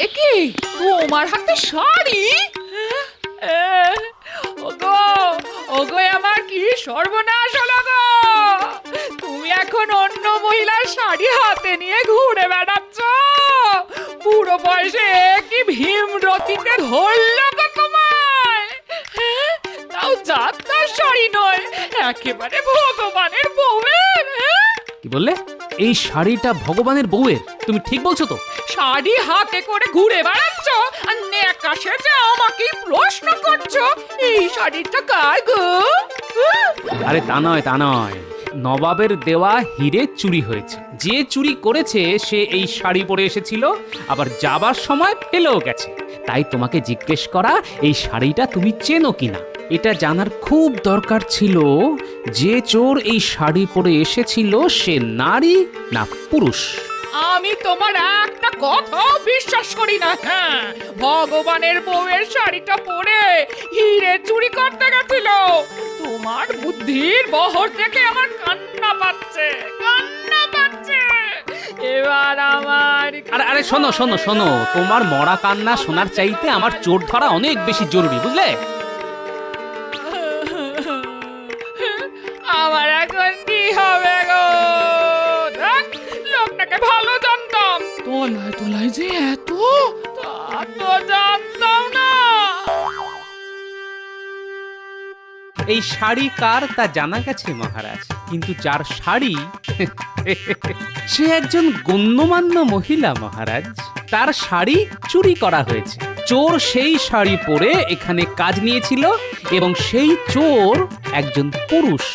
একি তোমার হাতে শাড়ি? ওগো ওগো, আমার কি সর্বনাশ হলো গো! তুমি এখন অন্য মহিলার শাড়ি হাতে নিয়ে ঘুরে বেড়াচ্ছ? পুরো বয়সে কি ভীমরতিতে ধরলো গো তোমায়? তাও যাত্রার শাড়ি নয়, একেবারে ভগবানের বউয়ের। কি বললে? এই শাড়িটা ভগবানের বউয়ের? তুমি ঠিক বলছো তো? শাড়ি হাতে করে ঘুরে বেড়াচ্ছ আর নেকা সেজে আমাকে প্রশ্ন করছো এই শাড়িটা কার গো? আরে তা নয়, তা নয়, নবাবের দেওয়া হিরে চুরি হয়েছে। যে চুরি করেছে সে এই শাড়ি পরে এসেছিল, আবার যাবার সময় ফেলেও গেছে। তাই তোমাকে জিজ্ঞেস করা এই শাড়িটা তুমি চেনো কিনা। এটা জানার খুব দরকার ছিল যে চোর এই শাড়ি পরে এসেছিল সে নারী না পুরুষ। আমি তোমার একটা কথাও বিশ্বাস করি না। হ্যাঁ, ভগবানের বউয়ের শাড়িটা পরে হিরে চুরি করতে গেছিল। তোমার বুদ্ধির বহর দেখে আমার কান্না পাচ্ছে, কান্না পাচ্ছে। এবার আমার আরে আরে শোনো শোনো শোনো, তোমার মরা কান্না শোনার চাইতে আমার চোর ধরা অনেক বেশি জরুরি, বুঝলে? আমার এখন কি হবে গো? দেখ, লোকটাকে ভালো জানতাম, তোলায় তোলায় যে এত, তা তো জানতাম না। এই শাড়ি কার তা জানা গেছে মহারাজ, কিন্তু যার শাড়ি সে একজন গণ্যমান্য মহিলা মহারাজ। তার শাড়ি চুরি করা হয়েছে। চোর সেই শাড়ি পরে এখানে কাজ নিয়েছিল এবং সেই চোর একজন পুরুষ।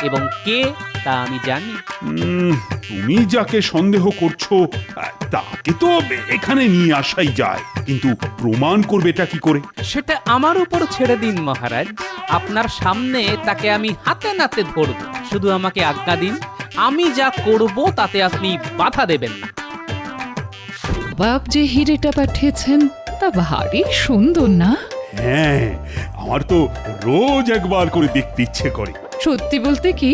এবং কে তা আমি জানি। তুমি যাকে সন্দেহ করছো তাকে তো এখানে নিয়ে আসাই যায়, কিন্তু প্রমাণ করবেটা কি করে? সেটা আমার উপর ছেড়ে দিন মহারাজ। আপনার সামনে তাকে আমি হাতে নাতে ধরব। শুধু আমাকে আজ্ঞা দিন, আমি যা করব তাতে আপনি বাধা দেবেন না। বাপ যে হিরেটা পাঠিয়েছেন তা ভারী সুন্দর না? হ্যাঁ, আমার তো রোজ একবার করে দেখতে ইচ্ছে করে। সত্যি বলতে কি,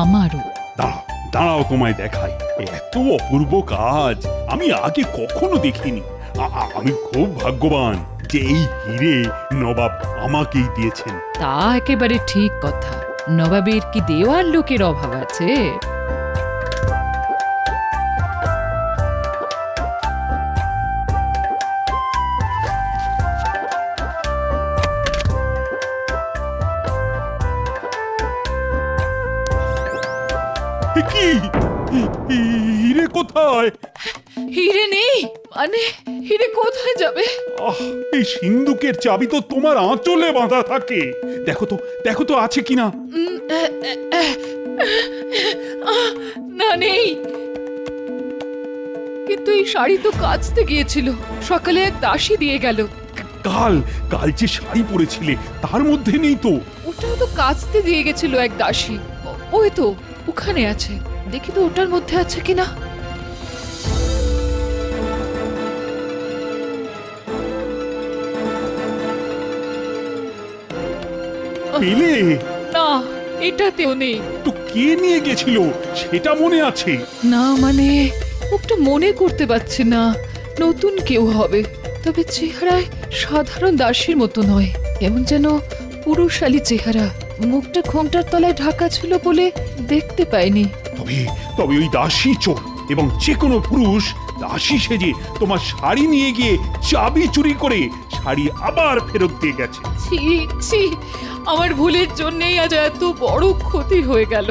আমারও। দাঁড়াও দাঁড়াও, তোমায় দেখাই। এত অপূর্ব কাজ আমি আগে কখনো দেখিনি। আমি খুব ভাগ্যবান যে এই হিরে নবাব আমাকেই দিয়েছেন। তা একেবারে ঠিক কথা। নবাবের কি দেওয়ার লোকের অভাব আছে? কি হিরে কোথায়? হিরে নেই মানে হিরে কোথায় যাবে? এই সিন্ধুকের চাবি তো তোমার আঁচলে বাঁধা থাকে। দেখো তো আছে কিনা। না, নেই। কিন্তু এই শাড়ি তো কাচতে গিয়েছিল, সকালে এক দাসী দিয়ে গেল। কাল যে শাড়ি পরেছিলে তার মধ্যে নেই তো। ওটাও তো কাচতে দিয়ে গেছিল এক দাসী। ওই তো ওখানে আছে, দেখি তো ওটার মধ্যে আছে কিনা। পেলে? না, এটাতেও নেই। তো কে নিয়ে গেছিল সেটা মনে আছে? না মানে ওটা মনে করতে পারছি না। নতুন কেউ হবে, তবে চেহারায় সাধারণ দাসীর মতো নয়, কেমন যেন পুরুষালী চেহারা। মুখটা ঘোমটার তলায় ঢাকা ছিল বলে দেখতে পাইনি। তবে ওই দাসী চোর, এবং যে কোনো পুরুষ দাসী সেজে তোমার শাড়ি নিয়ে গিয়ে চাবি চুরি করে শাড়ি আবার ফেরত দিয়ে গেছে। ছি ছি, আমার ভুলের জন্যই আজ এত বড় ক্ষতি হয়ে গেল।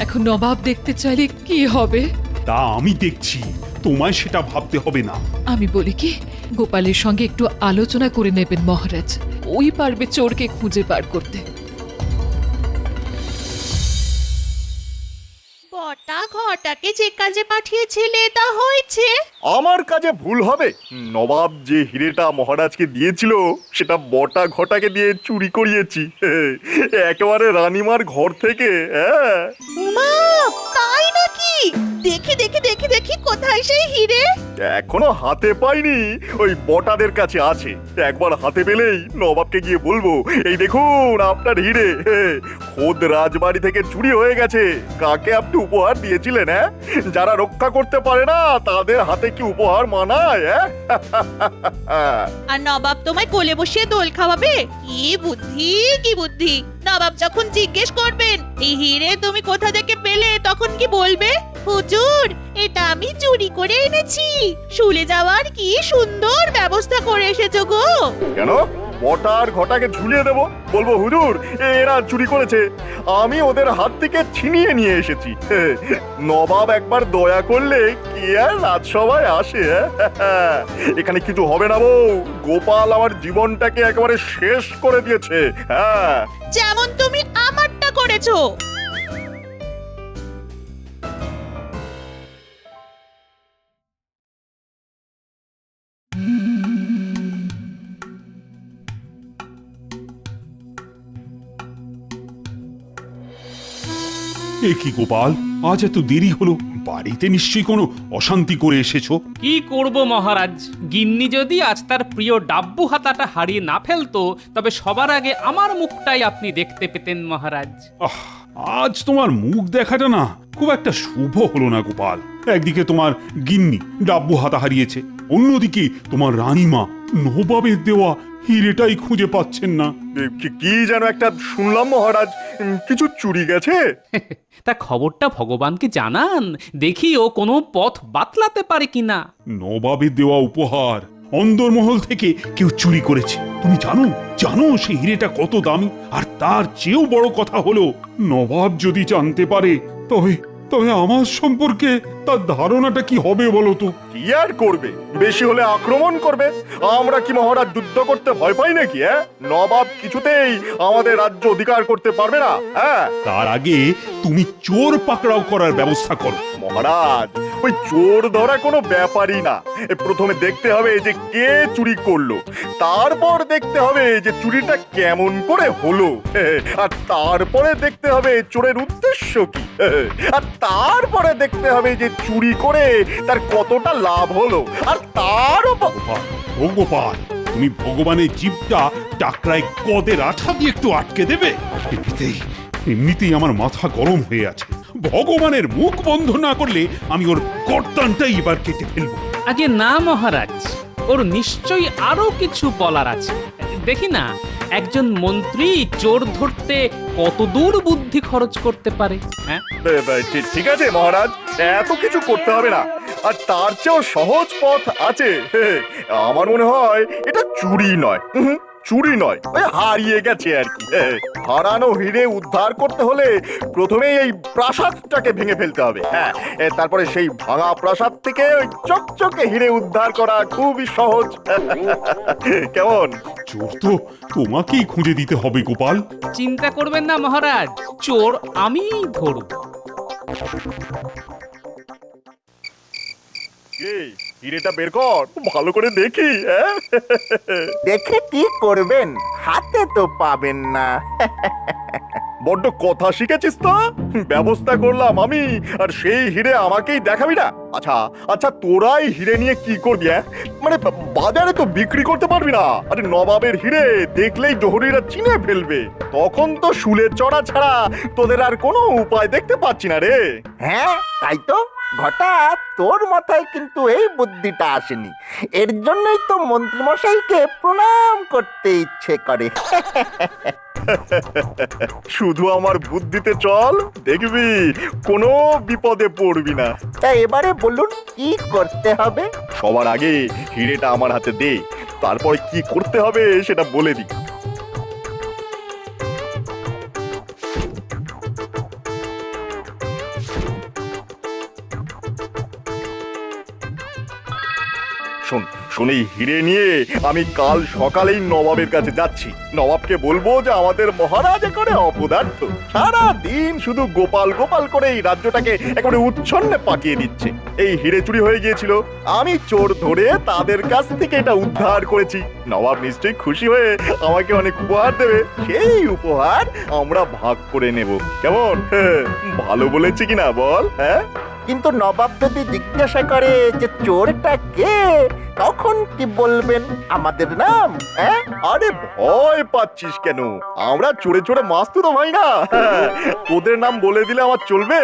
এখন নবাব দেখতে চাইলে কি হবে? তা আমি দেখছি, তোমায় সেটা ভাবতে হবে না। আমি বলি কি, গোপালের সঙ্গে একটু আলোচনা করে নেবেন মহারাজ। ওই পারবে চোরকে খুঁজে বার করতে। বটা ঘটাকে যে কাজে পাঠিয়েছিলে তা হয়েছে? আমার কাজে ভুল হবে? নবাব যে হিরেটা মহারাজকে দিয়েছিল সেটা বটা ঘটাকে দিয়ে চুরি করিয়েছি, একেবারে রানীমার ঘর থেকে। হ্যাঁ, মা, তাই নাকি? দেখি দেখি দেখি দেখি কোথায় সেই হিরে? এখনো হাতে পাইনি, ওই বটাদের কাছে আছে। একবার হাতে পেলেই নবাবকে গিয়ে বলবো, এই দেখুন আপনার হিরে, খোদ রাজবাড়ি থেকে চুরি হয়ে গেছে। কাকে আপনি উপহার দিয়েছিলেন? হ্যাঁ, যারা রক্ষা করতে পারে না তাদের হাতে কি উপহার মানায়? হ্যাঁ আর নবাব তোমায় কোলে বসিয়ে দোল খাওয়াবে? কি বুদ্ধি, কি বুদ্ধি! নবাব যখন জিজ্ঞেস করবেন এই হিরে তুমি কোথা থেকে পেলে, তখন কি বলবে? হুজুর, এটা আমি চুরি করে এনেছি। শুলে যাওয়ার কি সুন্দর ব্যবস্থা করে এসেছো গো। কেন বটার ঘটাকে ঝুলিয়ে দেব? বলবো হুজুর এরা চুরি করেছে, আমি ওদের হাত থেকে ছিনিয়ে নিয়ে এসেছি। নবাব একবার দয়া করলে কি আর রাজসভায় আসে? এখানে কিছু হবে না বউ, গোপাল আমার জীবনটাকে একেবারে শেষ করে দিয়েছে। হ্যাঁ, যেমন তুমি আমারটা করেছো। এ কি গোপাল, আজ এত দেরি হলো? বাড়িতে নিশ্চয়ই কোনো অশান্তি করে এসেছো? কি করব মহারাজ, গিন্নি যদি আজ তার প্রিয় ডাব্বু হাতাটা হারিয়ে না ফেলতো তবে সবার আগে আমার মুখটাই আপনি দেখতে পেতেন মহারাজ। আহ, আজ তোমার মুখ দেখাটা না খুব একটা শুভ হলো না গোপাল। একদিকে তোমার গিন্নি ডাব্বু হাতা হারিয়েছে, অন্যদিকে তোমার রানীমা নবাবের দেওয়া হিরেটাই খুঁজে পাচ্ছেন না। কি যেন একটা শুনলাম মহারাজ, কিছু চুরি গেছে। তা খবরটা ভগবানকে জানান, দেখি ও কোনো পথ বাতলাতে পারে কিনা। নবাবের দেওয়া উপহার অন্দরমহল থেকে কেউ চুরি করেছে। তুমি জানো জানো সেই হিরেটা কত দামি? আর তার চেয়েও বড় কথা হলো, নবাব যদি জানতে পারে তবে তবে আমার সম্পর্কে তার ধারণাটা কি হবে বলো তো? কি আর করবে, বেশি হলে আক্রমণ করবে। আমরা কি মহারাজ যুদ্ধ করতে ভয় পাই নাকি? হ্যাঁ, নবাব কিছুতেই আমাদের রাজ্য অধিকার করতে পারবে না। হ্যাঁ, তার আগে তুমি চোর পাকড়াও করার ব্যবস্থা করো। মহারাজ ওই চোর ধরা কোনো ব্যাপারই না। প্রথমে দেখতে হবে যে কে চুরি করলো, তারপর দেখতে হবে যে চুরিটা কেমন করে হলো, আর তারপরে দেখতে হবে চোরের উদ্দেশ্য কি, আর তারপরে দেখতে হবে যে চুরি করে তার কতটা লাভ হলো, আর তার গোপাল, ও গোপাল, তুমি ভগবানের জীবটা টাকরায় কদের আঠা দিয়ে একটু আটকে দেবে? এমনিতেই আমার মাথা গরম হয়ে আছে। ভগবানের মুখ বন্ধ না করলে আমি ওর গর্দানটাই এবার কেটে ফেলবো। আগে না মহারাজ, ওর নিশ্চয়ই আরো কিছু বলার আছে। দেখি না একজন মন্ত্রী চোর ধরতে কত দূর বুদ্ধি খরচ করতে পারে। হ্যাঁ, ঠিক আছে মহারাজ, এত কিছু করতে হবে না। আর তার চেয়েও সহজ পথ আছে। আমার মনে হয় এটা চুরি নয়, চুরি নয়, ওই হারিয়ে গেছে আর কি। হারানো হিরে উদ্ধার করতে হলে প্রথমে এই প্রাসাদটাকে ভেঙে ফেলতে হবে। হ্যাঁ, তারপরে সেই ভাঙা প্রাসাদ থেকে ওই চকচকে হিরে উদ্ধার করা খুবই সহজ। কেমন? চোর তো তোমাকেই খুঁজে দিতে হবে গোপাল। চিন্তা করবেন না মহারাজ, চোর আমিই ধরব। এই হিরেটা বের কর, ভালো করে দেখি। দেখে কি করবেন, হাতে তো পাবেন না। বড্ড কথা শিখেছিস তো। ব্যবস্থা করলাম আমি, আর সেই হিরে আমাকেই দেখাবি না? আচ্ছা আচ্ছা, তোরাই হিরে নিয়ে কি করবি? মানে বাজারে তো বিক্রি করতে পারবি না। আরে নবাবের হিরে দেখলেই জহরিরা চিনে ফেলবে, তখন তো শুলে চড়া ছাড়া তোদের আর কোনো উপায় দেখতে পাচ্ছি না রে। হ্যাঁ তাই তো, ঘটা তোর মাথায় কিন্তু এই বুদ্ধিটা আসেনি। এর জন্যই তো মন্ত্রীমশাইকে প্রণাম করতে ইচ্ছে করে। শুধু আমার বুদ্ধিতে চল, দেখবি কোনো বিপদে পড়বি না। তা এবারে বলুন কি করতে হবে? সবার আগে হিরেটা আমার হাতে দে, তারপরে কি করতে হবে সেটা বলে দিই। শোন শোন, এই হিরে নিয়ে আমি কাল সকালেই নবাবের কাছে যাচ্ছি। নবাবকে বলবো যে আমাদের মহারাজ এখানে অপদার্থ, সারা দিন শুধু গোপাল গোপাল করে এই রাজ্যটাকে একেবারে উচ্ছন্নে পাকিয়ে দিচ্ছে। এই হিরে চুরি হয়ে গিয়েছিল, আমি চোর ধরে তাদের কাছ থেকে এটা উদ্ধার করেছি। নবাব নিশ্চয়ই খুশি হয়ে আমাকে অনেক উপহার দেবে, সেই উপহার আমরা ভাগ করে নেব। কেমন? ভালো বলেছি কিনা বল? হ্যাঁ। কিন্তু নবাব যদি জিজ্ঞাসা করে যে চোরটা কে, তখন কি বলবেন? আমাদের নাম? হ্যাঁ, আরে ভয় পাচ্ছিস কেন? আমরা চোরে চোরে মাস্ত তো ভাই না। তোদের নাম বলে দিলে আমার চলবে?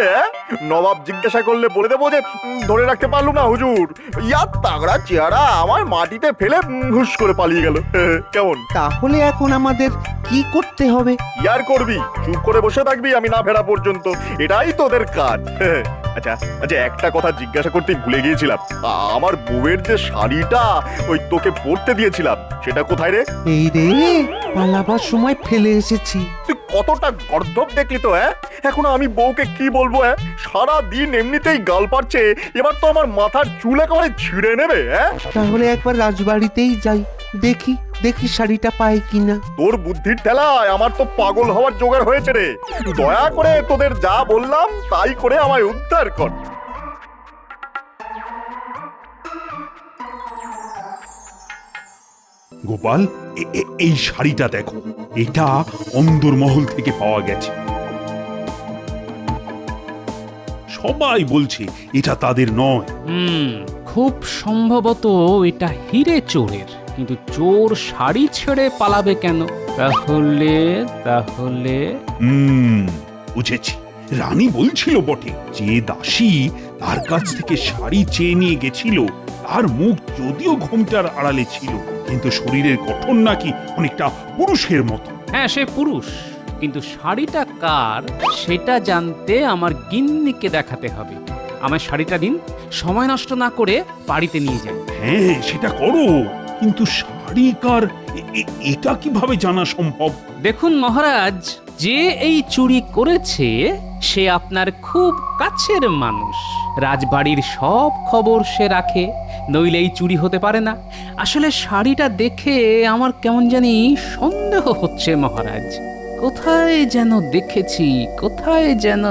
নবাব জিজ্ঞাসা করলে বলে দেবো যে ধরে রাখতে পারলুম না হুজুর, ইয়ার তাগড়া চেহারা আমার মাটিতে ফেলে হুশ করে পালিয়ে গেল। কেমন? তাহলে এখন আমাদের কি করতে হবে? ইয়ার করবি? চুপ করে বসে থাকবি আমি না ফেরা পর্যন্ত? এটাই তোদের কাজ। আচ্ছা আচ্ছা, একটা কথা জিজ্ঞাসা করতেই ভুলে গিয়েছিলাম। আমার বউয়ের যে শাড়িটা ওই তোকে পরতে দিয়েছিলাম, সেটা কোথায় রে? এই রে, পালাবার সময় ফেলে এসেছি। তুই কতটা গর্ধব দেখলি তো? এখন আমি বউকে কি বলবো? সারা দিন এমনিতেই গাল পারছে, এবার তো আমার মাথার চুল একেবারে ছিঁড়ে নেবে। তাহলে একবার রাজবাড়িতেই যাই, দেখি দেখি শাড়িটা পাই কিনা। তোর বুদ্ধির ঠেলায় আমার তো পাগল হওয়ার জোগাড় হয়েছে রে। দয়া করে তোদের যা বললাম তাই করে আমায় উদ্ধার কর। গোপাল, এই শাড়িটা দেখো, এটা অন্দরমহল থেকে পাওয়া গেছে। সবাই বলছে এটা তাদের নয়। খুব সম্ভবত এটা হিরে চোরের, কিন্তু চোর শাড়ি ছেড়ে পালাবে কেন? তাহলে তাহলে বুঝেছি। রানী বলছিল বটে যে দাসী তার কাছ থেকে শাড়ি চেয়ে নিয়ে গেছিল, তার মুখ যদিও ঘোমটার আড়ালে ছিল, কিন্তু শরীরের গঠন নাকি অনেকটা পুরুষের মতো। হ্যাঁ, সে পুরুষ, কিন্তু শাড়িটা কার সেটা জানতে আমার গিন্নিকে দেখাতে হবে। আমার শাড়িটা দিন, সময় নষ্ট না করে বাড়িতে নিয়ে যাই। হ্যাঁ, সেটা করো, কিন্তু শাড়ি কার এটা কিভাবে জানা সম্ভব? দেখুন মহারাজ, যে এই চুরি করেছে সে আপনার খুব কাছের মানুষ। রাজবাড়ির সব খবর সে রাখে, নইলে এই চুরি হতে পারে না। আসলে শাড়িটা দেখে আমার কেমন জানি সন্দেহ হচ্ছে মহারাজ। কোথায় যেন দেখেছি, কোথায় যেন।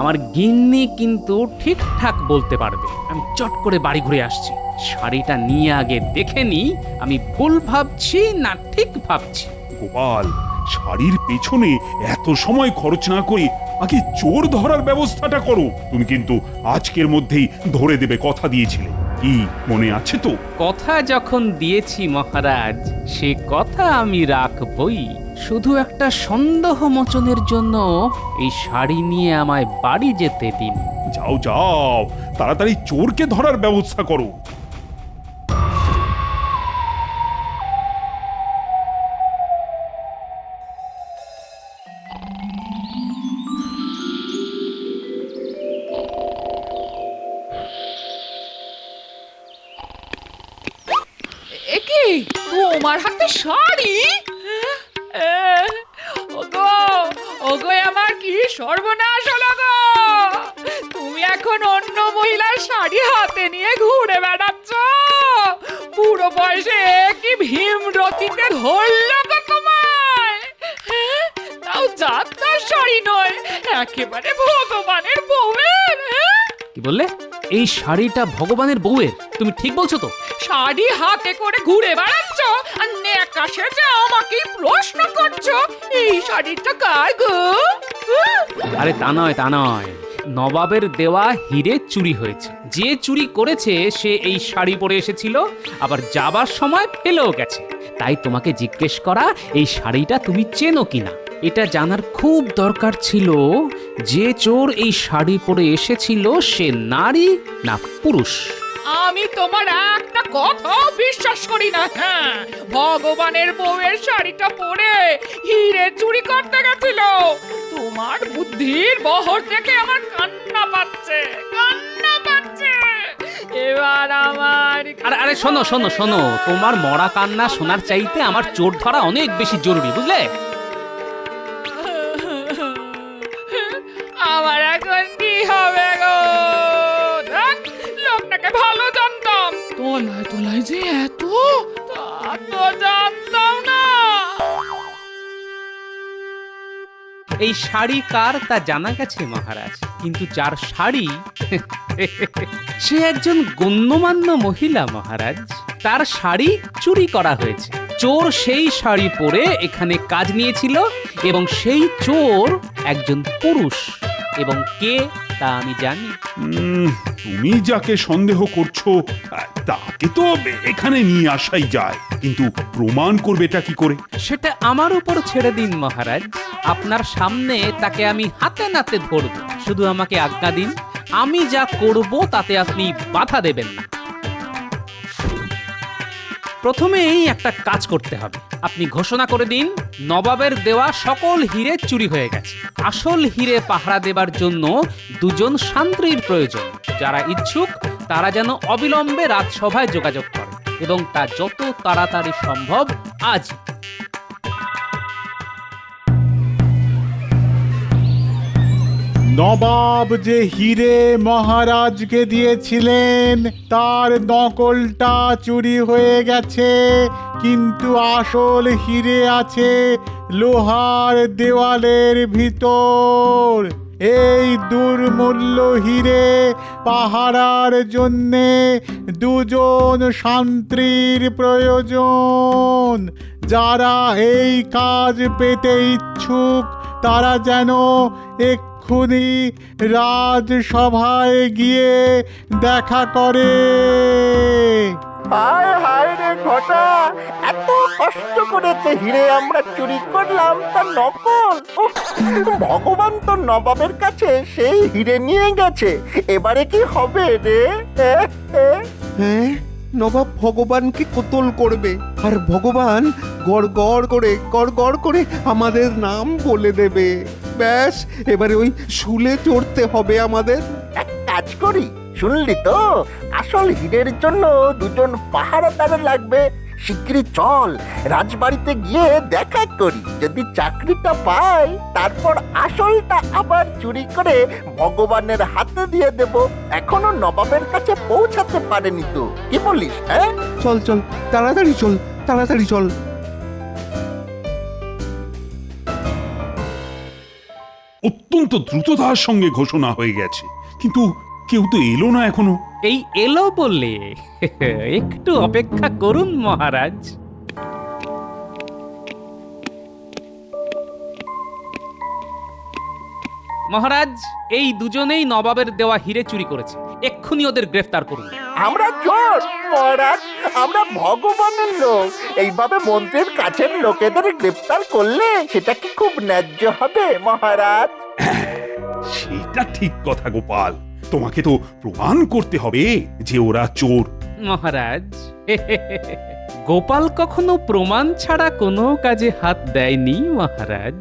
আমার গিন্নি কিন্তু ঠিকঠাক বলতে পারবে। আমি চট করে বাড়ি ঘুরে আসছি। শাড়িটা নিয়ে আগে দেখে নি আমি ভুল ভাবছি না ঠিক ভাবছি। গোপাল, শাড়ির পেছনে এত সময় খরচ না করে আগে চোর ধরার ব্যবস্থাটা করো। তুমি কিন্তু আজকের মধ্যেই ধরে দেবে কথা দিয়েছিলে, কি মনে আছে তো? কথা যখন দিয়েছি মহারাজ, সে কথা আমি রাখবই। শুধু একটা সন্দেহ মোচনের জন্য এই শাড়ি নিয়ে আমায় বাড়ি যেতে দিন। যাও যাও, তাড়াতাড়ি চোরকে ধরার ব্যবস্থা করো। একি তোমার হাতে শাড়ি? ওগো ওগো, আমার কি সর্বনাশ হলো গো! তুমি এখন অন্য মহিলার শাড়ি হাতে নিয়ে ঘুরে বেড়াচ্ছ? পুরো বয়সে কি ভীমরতিতে ধরলো গো তোমায়? তাও যাত্রার শাড়ি নয়, একেবারে ভগবানের বউয়ের। কি বললে? এই শাড়িটা ভগবানের বউয়ের? তুমি ঠিক বলছো তো? শাড়ি হাতে করে ঘুরে বেড়াচ্ছ আর নেকা সেজে আমাকে প্রশ্ন করছো এই শাড়িটা কার গো? আরে তা নয়, তা নয়। নবাবের দেওয়া হিরে চুরি হয়েছে। যে চুরি করেছে সে এই শাড়ি পরে এসেছিল, আবার যাবার সময় ফেলেও গেছে। তাই তোমাকে জিজ্ঞেস করা এই শাড়িটা তুমি চেনো কিনা। এটা জানার খুব দরকার ছিল যে চোর এই শাড়ি পরে এসেছিল সে নারী না পুরুষ। আমি তোমার একটা কথা বিশ্বাস করি না। হ্যাঁ, ভগবানের বউয়ের শাড়িটা পরে হিরে চুরি করতে গেছিল। তোমার বুদ্ধির বহর দেখে আমার কান্না পাচ্ছে, কান্না পাচ্ছে। এবার আমার আরে আরে শোনো শোনো শোনো, তোমার মরা কান্না শোনার চাইতে আমার চোর ধরা অনেক বেশি জরুরি, বুঝলে? আমার এখন কি হবে গো? দেখ, লোকটাকে ভালো জানতাম, তোলায় তোলায় যে এত, তা তো জানতাম না। এই শাড়ি কার তা জানা গেছে মহারাজ, কিন্তু যার শাড়ি সে একজন গণ্যমান্য মহিলা মহারাজ। তার শাড়ি চুরি করা হয়েছে। চোর সেই শাড়ি পরে এখানে কাজ নিয়েছিল এবং সেই চোর একজন পুরুষ। এবং কে তা আমি জানি। তুমি যাকে সন্দেহ করছো তাকে তো এখানে নিয়ে আসাই যায়, কিন্তু প্রমাণ করবেটা কি করে? সেটা আমার উপর ছেড়ে দিন মহারাজ। আপনার সামনে তাকে আমি হাতে নাতে ধরব, শুধু আমাকে আজ্ঞা দিন। আমি যা করব তাতে আপনি বাধা দেবেন না। প্রথমেই একটা কাজ করতে হবে। আপনি ঘোষণা করে দিন নবাবের দেওয়া সকল হিরে চুরি হয়ে গেছে। আসল হিরে পাহারা দেবার জন্য দুজন শান্ত্রীর প্রয়োজন। যারা ইচ্ছুক তারা যেন অবিলম্বে রাজসভায় যোগাযোগ করে, এবং তা যত তাড়াতাড়ি সম্ভব আজ। নবাব যে হিরে মহারাজকে দিয়েছিলেন তার নকলটা চুরি হয়ে গেছে, কিন্তু আসল হিরে আছে লোহার দেওয়ালের ভিতর। এই দুর্মূল্য হিরে পাহারার জন্যে দুজন শান্ত্রীর প্রয়োজন। যারা এই কাজ পেতে ইচ্ছুক তারা যেন এক্ষুনি রাজসভায় গিয়ে দেখা করে। হায় হায় রে ঘটা, এত কষ্ট করে যে হিরে আমরা চুরি করলাম তা নকল। উফ, ভগবান তো নবাবের কাছে সেই হিরে নিয়ে গেছে, এবারে কি হবে রে? হ্যাঁ, নবাব ভগবানকে কোতল করবে, আর ভগবান গড় গড় করে আমাদের নাম বলে দেবে। ব্যাস, এবারে ওই শুলে চড়তে হবে আমাদের। এক কাজ করি, শুনলি তো, আসল হীরের জন্য দুজন পাহারাদার লাগবে। শিগগিরই চল, রাজবাড়িতে গিয়ে দেখা করি। যদি চাকরিটা পাই তারপর আসলটা আবার চুরি করে ভগবানের হাতে দিয়ে দেব। এখনো নবাবের কাছে পৌঁছাতে পারেনি তো, কি বলিস? হ্যাঁ, চল চল, তাড়াতাড়ি চল, তাড়াতাড়ি চল। অত্যন্ত দ্রুততার সঙ্গে ঘোষণা হয়ে গেছে, কিন্তু কেউ তো এলো না এখনো। এই এলো বললে একটু অপেক্ষা করুন মহারাজ। মহারাজ, এই দুজনেই নবাবের দেওয়া হিরে চুরি করেছে। এক্ষুনি ওদের গ্রেফতার করুন। আমরা চোর মহারাজ, আমরা ভগবানের লোক। এইভাবে মন্ত্রীর কাছের লোকেদের গ্রেফতার করলে সেটা কি খুব ন্যায্য হবে মহারাজ? সেটা ঠিক কথা গোপাল, তোমাকে তো প্রমাণ করতে হবে যে ওরা চোর। মহারাজ, গোপাল কখনো প্রমাণ ছাড়া কোনো কাজে হাত দেয়নি মহারাজ।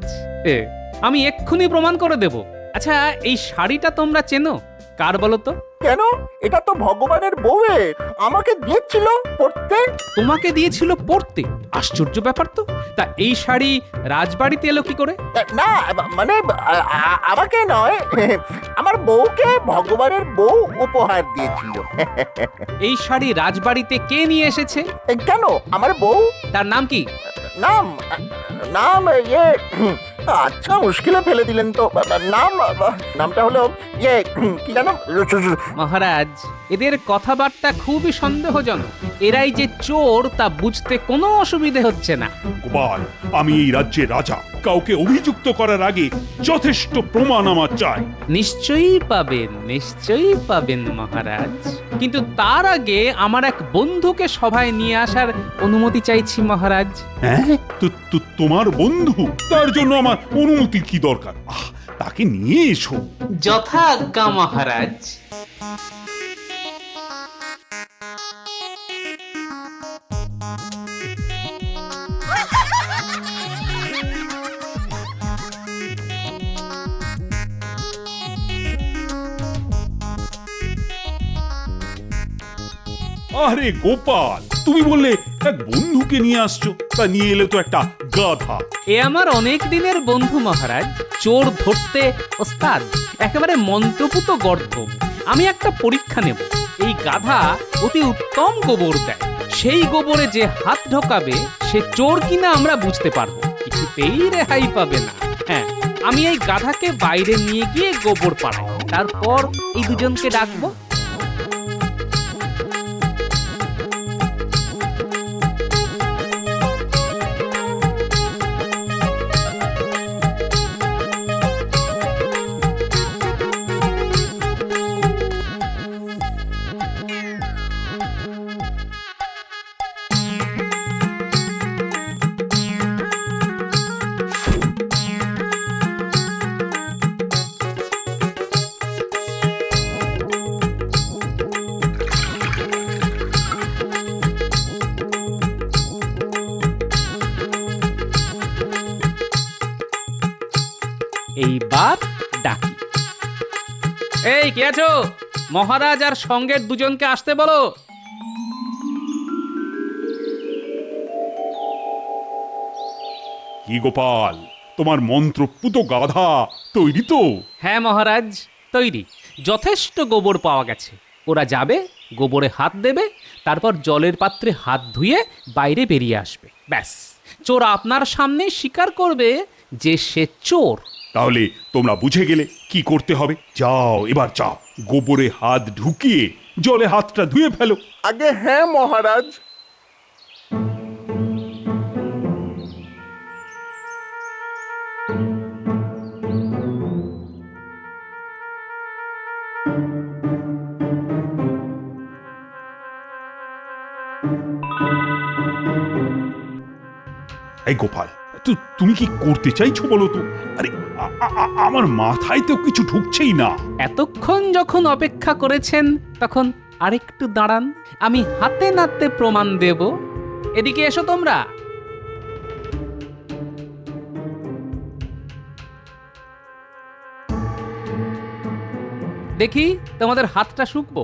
আমি এক্ষুনি প্রমাণ করে দেব। আচ্ছা, এই শাড়িটা তোমরা চেনো? কার বলো তো? কেন? এটা তো ভগবানের বউয়ের, আমাকে দিয়েছিল পড়তে। তোমাকে দিয়েছিল পড়তে? আশ্চর্য ব্যাপার তো। তা এই শাড়ি রাজবাড়িতে এলো কি করে? না মানে আমাকে নয়, আমার বউকে ভগবানের বউ উপহার দিয়েছিল। এই শাড়ি রাজবাড়িতে কে নিয়ে এসেছে? কেন? আমার বউ। তার নাম কি? নাম নাম আচ্ছা, মুশকিলে ফেলে দিলেন তো। নামটা হলো কি জানো? মহারাজ, এদের কথাবার্তা খুবই সন্দেহজনক। এরাই যে চোর তা বুঝতে কোনো অসুবিধে হচ্ছে না। গোপাল, আমি এই রাজ্যের রাজা, কাউকে অভিযুক্ত করার আগে যথেষ্ট প্রমাণ আমার চাই। নিশ্চয়ই পাবেন মহারাজ, কিন্তু তার আগে আমার এক বন্ধুকে সভায় নিয়ে আসার অনুমতি চাইছি মহারাজ। হ্যাঁ, তোমার বন্ধু? তার জন্য আমার অনুমতির কি দরকার? তাকে নিয়ে এসো। যথা আজ্ঞা মহারাজ। আরে গোপাল, তুমি বললে এক বন্ধুকে নিয়ে আসছো, তা নিয়ে এলে তো একটা গাধা। এ আমার অনেক দিনের বন্ধু মহারাজ, চোর ধরতে ওস্তাদ, একেবারে মন্ত্রপুত গর্ধ। আমি একটা পরীক্ষা নেব। এই গাধা অতি উত্তম গোবর দেয়, সেই গোবরে যে হাত ঢোকাবে সে চোর কিনা আমরা বুঝতে পারবো। কিছুতেই রেহাই পাবে না। হ্যাঁ, আমি এই গাধাকে বাইরে নিয়ে গিয়ে গোবর পাড়াই, তারপর এই দুজনকে ডাকবো। এইবার ডাকি। এই কে আছো? মহারাজ আর সঙ্গের দুজনকে আসতে বলো। কি গোপাল, তোমার মন্ত্রপুত গাধা তৈরি তো? হ্যাঁ মহারাজ, তৈরি। যথেষ্ট গোবর পাওয়া গেছে। ওরা যাবে, গোবরে হাত দেবে, তারপর জলের পাত্রে হাত ধুয়ে বাইরে বেরিয়ে আসবে। ব্যাস, চোর আপনার সামনে স্বীকার করবে যে সে চোর। তাহলে তোমরা বুঝে গেলে কি করতে হবে। যাও, এবার যাও, গোবরে হাত ঢুকিয়ে জলে হাতটা ধুয়ে ফেলো। আগে হ্যাঁ মহারাজ। এই গোপাল, তুমি কি করতে চাইছো বলো তো? আরে আমার মাথায় তো কিছু ঢুকছেই না। এতক্ষণ যখন অপেক্ষা করেছেন তখন আরেকটু দাঁড়ান, আমি হাতে নাতে প্রমাণ দেব। এদিকে এসো তোমরা। দেখি তোমাদের হাতটা শুকবো।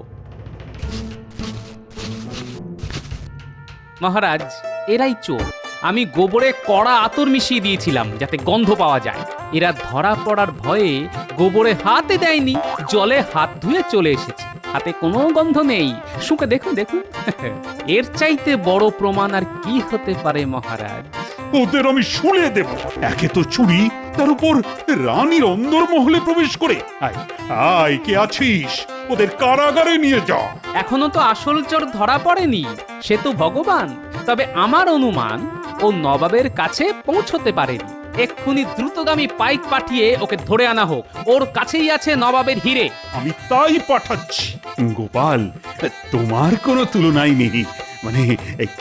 মহারাজ, এরাই চোর। আমি গোবরে কড়া আতর মিশিয়ে দিয়েছিলাম যাতে গন্ধ পাওয়া যায়। এরা ধরা পড়ার ভয়ে গোবরে হাতে দেয়নি, জলে হাত ধুয়ে চলে এসেছে। হাতে কোনো গন্ধ নেই। শুকে দেখুন দেখুন। এর চাইতে বড় প্রমাণ আর কি হতে পারে মহারাজ? ওদের আমি শুলে দেব। একে তো চুরি, তার উপর রানীর অন্দরমহলে প্রবেশ করে। আয় আয়, কে আছিস? ওদের কারাগারে নিয়ে যা। এখনো তো আসল চোর ধরা পড়েনি, সে তো ভগবান। তবে আমার অনুমান ও নবাবের কাছে পৌঁছতে পারেনি। এক্ষুনি দ্রুতগামী পাইক পাঠিয়ে ওকে ধরে আনা হোক। ওর কাছেই আছে নবাবের হিরে। আমি তাই পাঠাচ্ছি। গোপাল, তোমার কোনো তুলনাই নেই। মানে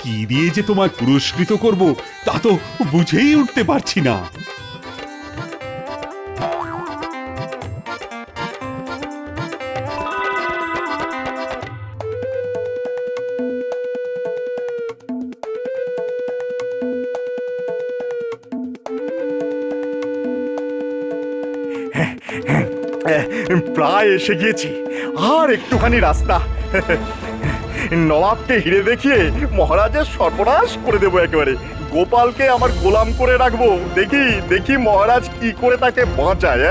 কি দিয়ে যে তোমায় পুরস্কৃত করব তা তো বুঝেই উঠতে পারছি না। প্রায় এসে গিয়েছি, আর একটুখানি রাস্তা। নবাবকে হিরে দেখিয়ে মহারাজের সর্বনাশ করে দেবো একেবারে। গোপালকে আমার গোলাম করে রাখবো। দেখি দেখি মহারাজ কি করে তাকে বাঁচায়।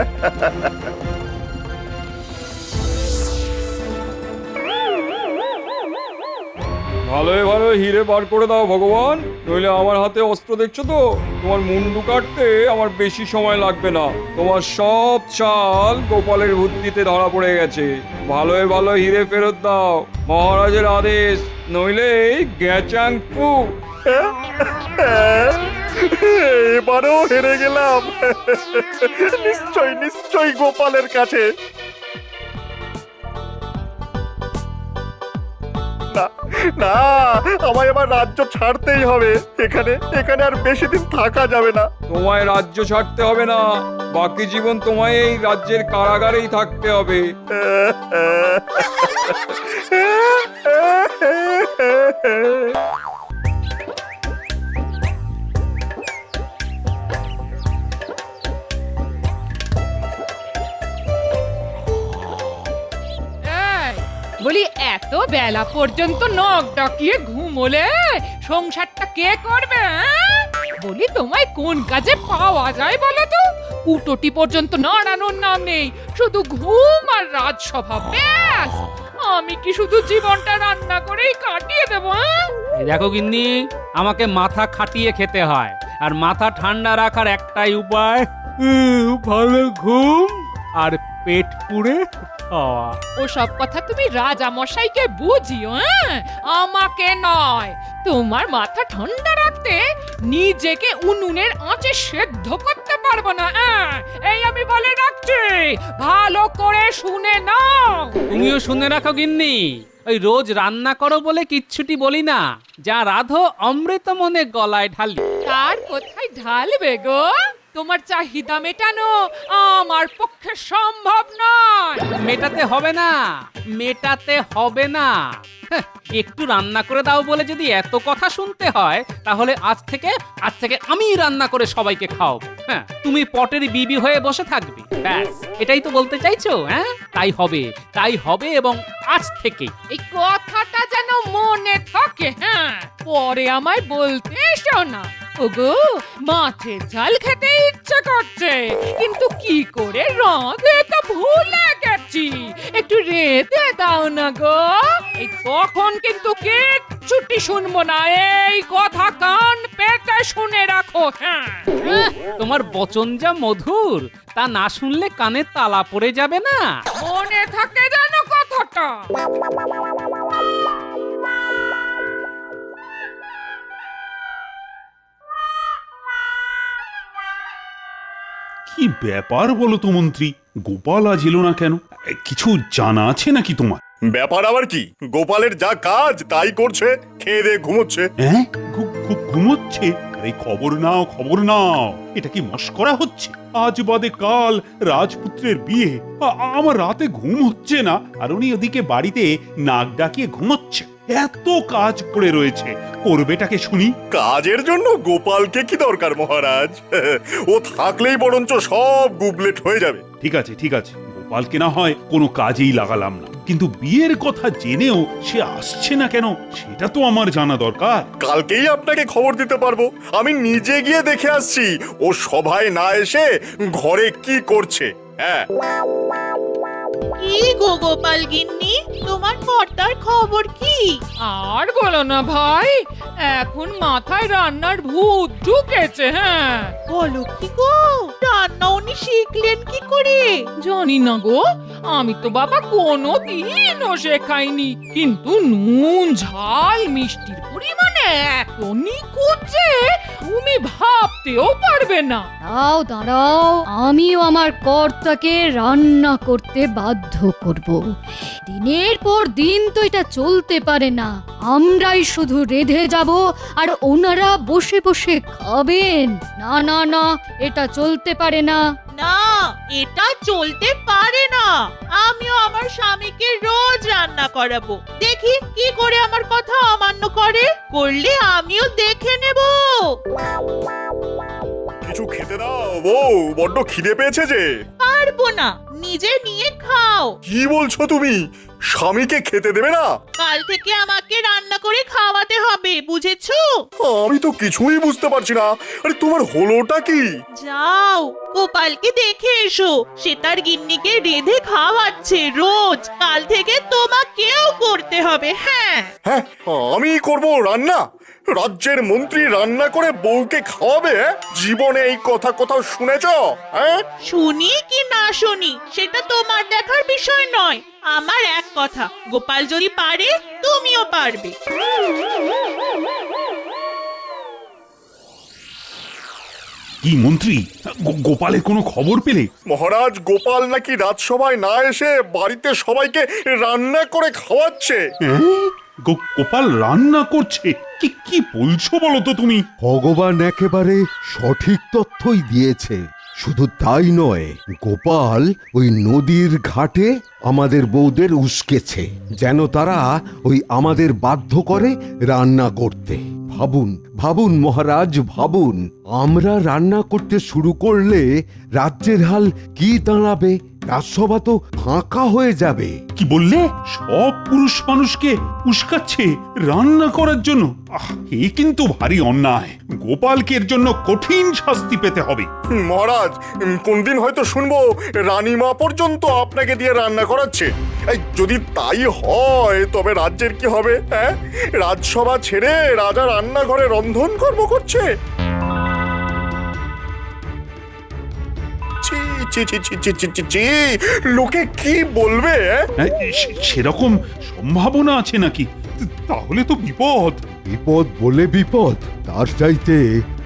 ভালোই ভালো হিরে বার করে দাও ভগবান, নইলে আমার হাতে অস্ত্র দেখছো তো, তোমার মুন্ডু কাটতে আমার বেশি সময় লাগবে না। তোমার সব চাল গোপালের বুদ্ধিতে ধরা পড়ে গেছে। ভালোই ভালো হিরে ফেরত দাও, মহারাজের আদেশ, নইলে গ্যাচাং ফু। এবারও হেরে গেলাম। নিশ্চয় নিশ্চয় গোপালের কাছে। না না, আমায় এবার রাজ্য ছাড়তেই হবে। এখানে এখানে আর বেশি দিন থাকা যাবে না। তোমায় রাজ্য ছাড়তে হবে না, বাকি জীবন তোমায় এই রাজ্যের কারাগারেই থাকতে হবে। বলি এত বেলা পর্যন্ত নখ ডাকিয়ে ঘুমোলে সংসারটা কে করবে? বলি তোমায় কোন কাজে পাওয়া যায় বলো তো? কুটোটি পর্যন্ত নড়ানোর নাম নেই, শুধু ঘুম আর রাজসভা। ব্যাস, আমি কি শুধু জীবনটা রান্না করেই কাটিয়ে দেবো? এই দেখো গিন্নি, আমাকে মাথা খাটিয়ে খেতে হয়, আর মাথা ঠান্ডা রাখার একটাই উপায়, ভালো ঘুম আর পেট পুড়ে খাওয়া। ওসব কথা তুমি রাজা মশাইকে বুঝিও, আমাকে নয়। তোমার মাথা ঠান্ডা রাখতে নিজেকে উনুনের আঁচে সেদ্ধ করতে পারবো না। এই আমি বলে রাখছি, ভালো করে শুনে নাও। তুমিও শুনে রাখো গিন্নি, ওই রোজ রান্না করো বলে কিচ্ছুটি বলি না। যা রাধো অমৃত মনে গলায় ঢালি। তার কোথায় ঢালবে গো? তোমার চাহিদা মেটানো আমার পক্ষে সম্ভব নয়। মেটাতে হবে না, মেটাতে হবে না। হ্যাঁ, একটু রান্না করে দাও বলে যদি এত কথা শুনতে হয়, তাহলে আজ থেকে আমি রান্না করে সবাইকে খাওয়াবো। হ্যাঁ, তুমি পটের বিবি হয়ে বসে থাকবে, ব্যাস এটাই তো বলতে চাইছো? হ্যাঁ, তাই হবে এবং আজ থেকেই। এই কথাটা যেন মনে থাকে। হ্যাঁ, পরে আমায় বলতে এসো না। ওগো, মাছের ঝাল খেতে ইচ্ছে করছে, কিন্তু কি করে রাঁধে তা ভুলে গেছি। একটু রেঁধে দাও না গো। এই তখন কিন্তু কিচ্ছুটি শুনবো না, এই কথা কান পেতে শুনে রাখো। হ্যাঁ, তোমার বচন যা মধুর, তা না শুনলে কানে তালা পড়ে যাবে না? মনে থাকে যেন কথাটা। কি ব্যাপার বলো তো মন্ত্রী, গোপাল আজ এলো না কেন? কিছু জানা আছে নাকি তোমার? ব্যাপার আবার কি? গোপালের যা কাজ তাই করছে, খেয়ে দিয়ে ঘুমোচ্ছে। হ্যাঁ, ঘুমোচ্ছে? আরে খবর নাও, এটা কি মস্করা হচ্ছে? আজ বাদে কাল রাজপুত্রের বিয়ে, আমার রাতে ঘুম হচ্ছে না, আর উনি ওদিকে বাড়িতে নাক ডাকিয়ে ঘুমোচ্ছে। এত কাজ পড়ে রয়েছে, করবেটাকে শুনি। কাজের জন্য গোপালকে কি দরকার মহারাজ? ও থাকলেই বরঞ্চ সব গুবলেট হয়ে যাবে। ঠিক আছে, গোপালকে না হয় কোনো কাজেই লাগালাম না, কিন্তু বিয়ের কথা জেনেও সে আসছে না কেন, সেটা তো আমার জানা দরকার। কালকেই আপনাকে খবর দিতে পারবো। আমি নিজে গিয়ে দেখে আসছি ও সভায় না এসে ঘরে কি করছে। হ্যাঁ, কি গো গোপাল গিন্নি, তোমার কর্তার খবর কি? আর বলো না ভাই, এখন মাথায় রান্নার ভূত ঢুকেছে। হ্যাঁ, বলো কি গো, রান্না উনি শিখলেন কি করে? জানি না গো, আমি তো বাবা কোনো দিনও শেখাইনি, কিন্তু নুন ঝাল মিষ্টির পরিমাণে এত নিখুঁত যে তুমি ভাবতেও পারবে না। দাঁড়াও, আমিও আমার কর্তাকে রান্না করতে বাধ্য করব। দিনের পর দিন তো এটা চলতে পারে না। আমরাই শুধু রেঁধে যাব আর ওনারা বসে বসে খাবেন। না না না, এটা চলতে পারে না। না, এটা চলতে পারে না। আমিও আমার স্বামীকে রোজ রান্না করাবো, দেখি কি করে আমার কথা অমান্য করে। করলে আমিও দেখে নেব। কিছু খেতে দাও বউ, বড্ড খিদে পেয়েছে যে। পারবো না, নিজে নিয়ে খাও। কি বলছো তুমি? স্বামীকে খেতে দেবে না? কাল থেকে আমাকে রান্না করে খাওয়াতে হবে, বুঝেছো? আমি তো কিছুই বুঝতে পারছি না। আরে তোমার হলোটা কি? যাও, গোপালকে দেখে এসো, সে তার গিন্নিকে রেঁধে খাওয়াচ্ছে রোজ। কাল থেকে তোমাকেও করতে হবে। হ্যাঁ, হ্যাঁ, আমি করব রান্না? রাজ্যের মন্ত্রী রান্না করে বউকে খাওয়াবে? জীবনে এই কথা কোথাও শুনেছ? হ্যাঁ, শুনি কি না শুনি সেটা তোমার দেখার বিষয় নয়। আমার এক কথা, গোপাল যদি পারে তুমিও পারবে। কি মন্ত্রী, গোপালের কোনো খবর পেলে? মহারাজ, গোপাল নাকি রাজসভায় না এসে বাড়িতে সবাইকে রান্না করে খাওয়াচ্ছে। গোপাল রান্না করছে? কি বলছো বলো তো তুমি? ভগবান একেবারে সঠিক তথ্যই দিয়েছে। শুধু তাই নয়, গোপাল ওই নদীর ঘাটে আমাদের বউদের উস্কেছে, যেন তারা ওই আমাদের বাধ্য করে রান্না করতে। ভাবুন মহারাজ, ভাবুন, আমরা রান্না করতে শুরু করলে রাজ্যের হাল কি দাঁড়াবে? রাজসভা তো ফাঁকা হয়ে যাবে। কি বললে? সব পুরুষ মানুষকে উস্কাচ্ছে রান্না করার জন্য? এ কিন্তু ভারী অন্যায়। গোপালকে এর জন্য কঠিন শাস্তি পেতে হবে। মহারাজ, কোনদিন হয়তো শুনবো রানীমা পর্যন্ত আপনাকে দিয়ে রান্না করাচ্ছে। এই যদি তাই হয় তবে রাজ্যের কি হবে? হ্যাঁ, রাজসভা ছেড়ে রাজা রান্নাঘরে রন্ধন কর্ম করছে। লোকে কি বলবে? সেরকম সম্ভাবনা আছে নাকি? তাহলে তো বিপদ। বিপদ বলে বিপদ, তার চাইতে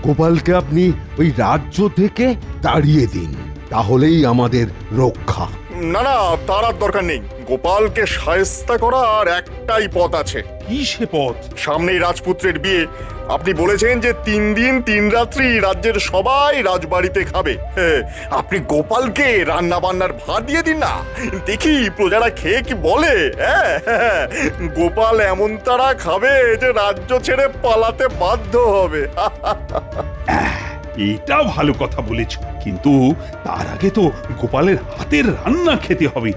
গোপালকে আপনি ওই রাজ্য থেকে তাড়িয়ে দিন, তাহলেই আমাদের রক্ষা। না না, তার আর দরকার নেই। গোপালকে শায়েস্তা করার একটাই পথ আছে। কি সে পথ? সামনেই রাজপুত্রের বিয়ে। আপনি বলেছেন যে 3 দিন 3 রাত্রি রাজ্যের সবাই রাজবাড়িতে খাবে। আপনি গোপালকে রান্না বান্নার ভার দিয়ে দিন না, দেখি প্রজারা খেয়ে কি বলে। গোপাল এমন তারা খাবে যে রাজ্য ছেড়ে পালাতে বাধ্য হবে। এটা ভালো কথা বলেছ, কিন্তু তার আগে তো গোপালের হাতের রান্না খেতে হবে।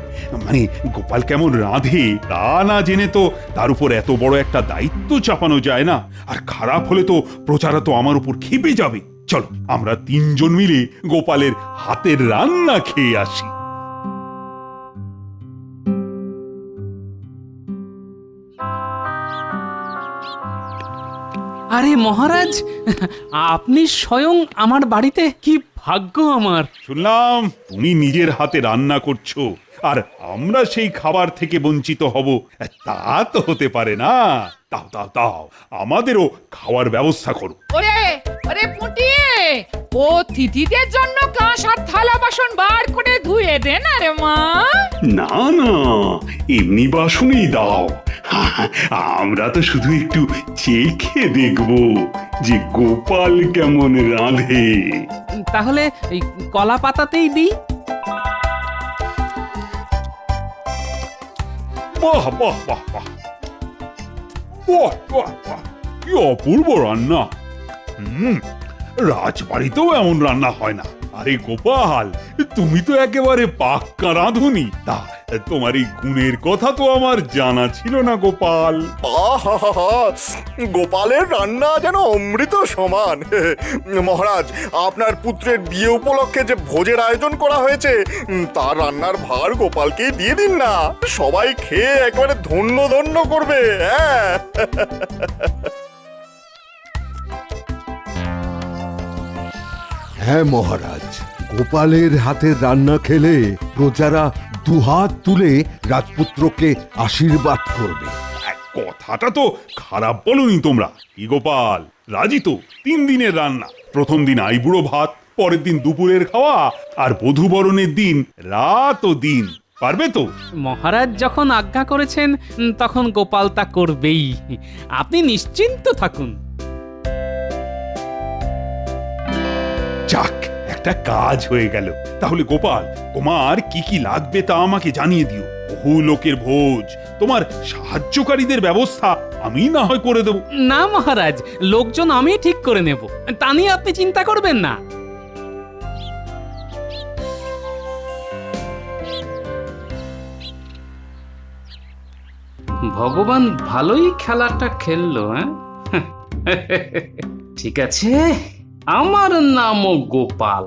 মানে গোপাল কেমন রাঁধে তা না জেনে তো তার উপর এত বড় একটা দায়িত্ব চাপানো যায় না। আর খারাপ হলে তো প্রজারা তো আমার উপর ক্ষেপে যাবে। চলো আমরা 3 জন মিলে গোপালের হাতের রান্না খেয়ে আসি। আরে মহারাজ, আপনি স্বয়ং আমার বাড়িতে, কি ভাগ্য আমার। শুনলাম তুমি নিজের হাতে রান্না করছো, আর আমরা সেই খাবার থেকে বঞ্চিত হব, তা তো হতে পারে না। দাও দাও দাও, আমাদেরও খাওয়ার ব্যবস্থা করো। ওরে ওরে পুঁটি, অতিথিদের জন্য কাঁস আর থালা বাসন বার করে ধুয়ে দে না রে মা। না না, এমনি বাসনই দাও। আমরা তো শুধু একটু চেখে দেখব যে গোপাল কেমন রাঁধে। তাহলে এই কলা পাতাতেই দিই। বাহ বাহ বাহ বাহ, বাহ বাহ বাহ, কি অপূর্ব রান্না। রাজবাড়িতেও এমন রান্না হয় না। আরে গোপাল, তুমি তো একেবারে পাক্কা রাঁধুনি। তা তোমার এই গুণের কথা তো আমার জানা ছিল না গোপাল। আহা, গোপালের রান্না যেন অমৃত সমান। মহারাজ, আপনার পুত্রের বিয়ে উপলক্ষে যে ভোজের আয়োজন করা হয়েছে, তার রান্নার ভার গোপালকে দিয়ে দিন না। সবাই খেয়ে একেবারে ধন্য ধন্য করবে। হ্যাঁ, হ্যাঁ মহারাজ, গোপালের হাতের রান্না খেলে প্রজারা দুহাত তুলে রাজপুত্রকে আশীর্বাদ করবে। কথাটা তো খারাপ বলনি তোমরা। কি গোপাল, রাজি তো? 3 দিনের রান্না, প্রথম দিন আইবুড়ো ভাত, পরের দিন দুপুরের খাওয়া, আর বধূবরণের দিন রাত ও দিন। পারবে তো? মহারাজ যখন আজ্ঞা করেছেন তখন গোপাল তা করবেই। আপনি নিশ্চিন্ত থাকুন। যাক, একটা কাজ হয়ে গেল। তাহলে গোপাল, তোমার কি কি লাগবে তা আমাকে জানিয়ে দিও। বহু লোকের ভোজ, তোমার সাহায্যকারীদের ব্যবস্থা আমি না হয় করে দেব। না মহারাজ, লোকজন আমি ঠিক করে নেব, তা নিয়ে আপনি চিন্তা করবেন না। ভগবান ভালোই খেলাটা খেললো। ঠিক আছে, আমার নামও গোপাল।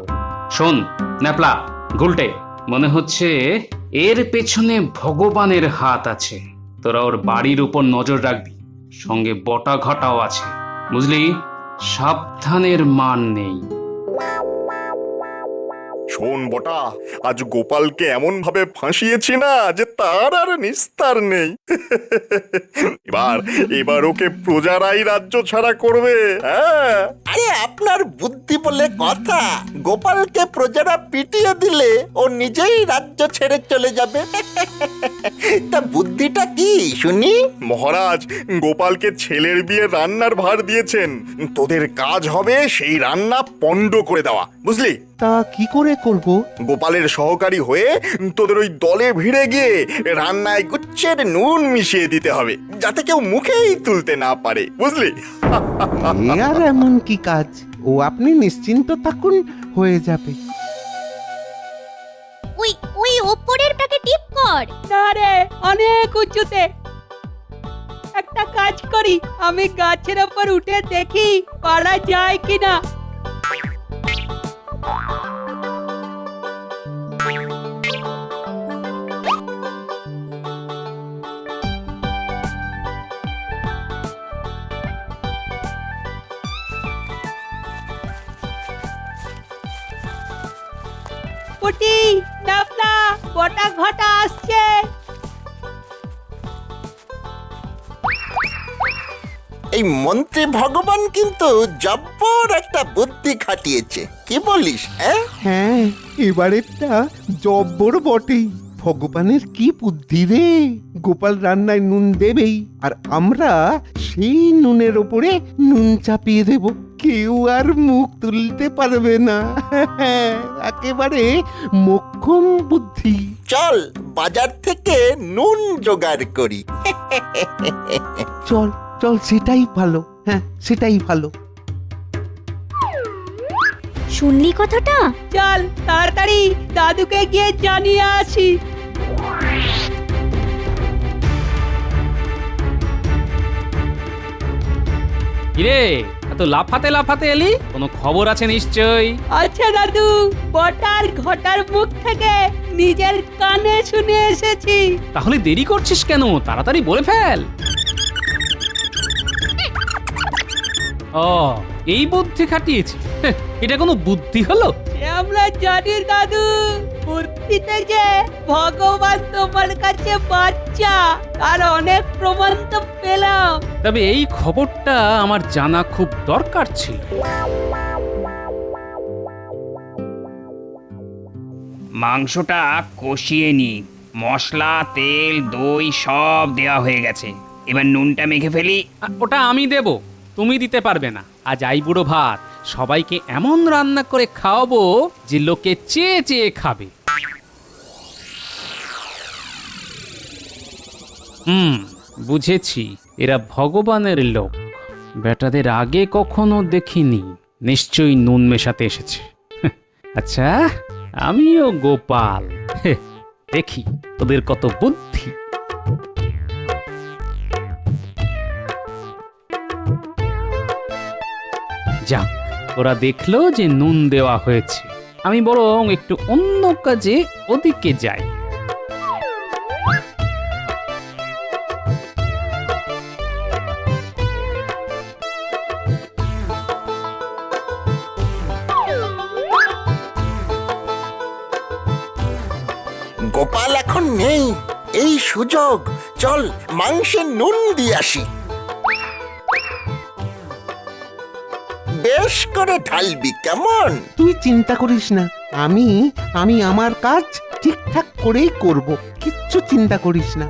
শোন ন্যাপলা, গুলটে, মনে হচ্ছে এর পেছনে ভগবানের হাত আছে। তোরা ওর বাড়ির উপর নজর রাখবি, সঙ্গে বটা ঘটাও আছে, বুঝলি? সাবধানের মান নেই। শোন বটা, আজ গোপালকে এমন ভাবে ফাঁসিয়েছি না যে তার আর নিস্তার নেই। এবার ওকে প্রজারাই রাজ্য ছাড়া করবে। হ্যাঁ, আরে আপনার বুদ্ধি বলে কথা, গোপালকে প্রজারা পিটিয়ে দিলে ও নিজেই রাজ্য ছেড়ে চলে যাবে। তা বুদ্ধিটা কি শুনি? মহারাজ, গোপালকে ছেলের বিয়ে রান্নার ভার দিয়েছেন। তোদের কাজ হবে সেই রান্না পণ্ড করে দেওয়া, বুঝলি? তা কি করে করব? গোপালের সহকারী হয়ে তোদের ওই দলে ভিড়ে গিয়ে রান্নায় গুচ্ছের নুন মিশিয়ে দিতে হবে, যাতে কেউ মুখেই তুলতে না পারে, বুঝলি? এ আর এমন কি কাজ, ও আপনি নিশ্চিন্ত থাকুন, হয়ে যাবে। ওই ওই ওপরেরটাকে টিপ কর। না রে, অনেক উঁচুতে। একটা কাজ করি, আমি গাছের ওপর উঠে দেখি পারা যায় কিনা। পুটি, ডাবলা, বটা ঘটা আসছে। এই মন্ত্রী ভগবান কিন্তু জব্বর একটা বুদ্ধি খাটিয়েছে, কি বলিস? হ্যাঁ, এবারেরটা জব্বর বটেই। ভগবানের কি বুদ্ধি রে! গোপাল রান্নায় নুন দেবেই, আর আমরা সেই নুনের ওপরে নুন চাপিয়ে দেব। কেউ আর মুখ তুলতে পারবে না। একেবারে মোক্ষম বুদ্ধি। চল বাজার থেকে নুন জোগাড় করি। চল চল, সেটাই ভালো। হ্যাঁ, সেটাই ভালো। শুনলি কথাটা? চল তাড়াতাড়ি দাদুকে গিয়ে জানিয়ে আসি। কিরে, এত লাফাতে লাফাতে এলি? কোনো খবর আছে নিশ্চয়ই। আচ্ছা দাদু, বটার ঘটার মুখ থেকে নিজের কানে শুনে এসেছি। তাহলে দেরি করছিস কেন? তাড়াতাড়ি বলে ফেল। ও, এই বুদ্ধি খাটিয়েছি? হেহ, এটা কোনো বুদ্ধি হলো? সে আমরা জানি দাদু, বুদ্ধিতে যে ভগবান তোমার কাছে বাচ্চা, তার অনেক প্রমাণ তো পেলাম। তবে এই খবরটা আমার জানা খুব দরকার ছিল। মাংসটা কষিয়ে নি, মশলা, তেল, দই সব দেওয়া হয়ে গেছে। এবার নুনটা মেখে ফেলি। ওটা আমি দেব, তুমি দিতে পারবে না। আজ আইবুড়ো ভাত, সবাইকে এমন রান্না করে খাওয়াবো যে লোকে চেয়ে চেয়ে খাবে। বুঝেছি, এরা ভগবানের লোক। বেটাদের আগে কখনো দেখিনি, নিশ্চয়ই নুন মেশাতে এসেছে। আচ্ছা, আমিও গোপাল, দেখি তোদের কত বুদ্ধি। যাক, ওরা দেখলো যে নুন দেওয়া হয়েছে। আমি বরং একটু অন্য কাজে ওদিকে যাই। গোপাল এখন নেই, এই সুযোগ। চল মাংসে নুন দিয়ে আসি। বেশ করে ঢালবি, কেমন? তুই চিন্তা করিস না, আমি আমি আমার কাজ ঠিকঠাক করেই করব। কিচ্ছু চিন্তা করিস না।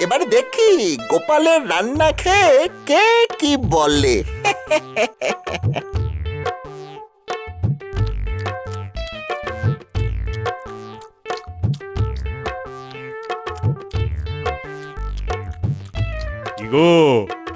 এবার দেখি গোপালের রান্না খেয়ে কে কি বলে। কি গো,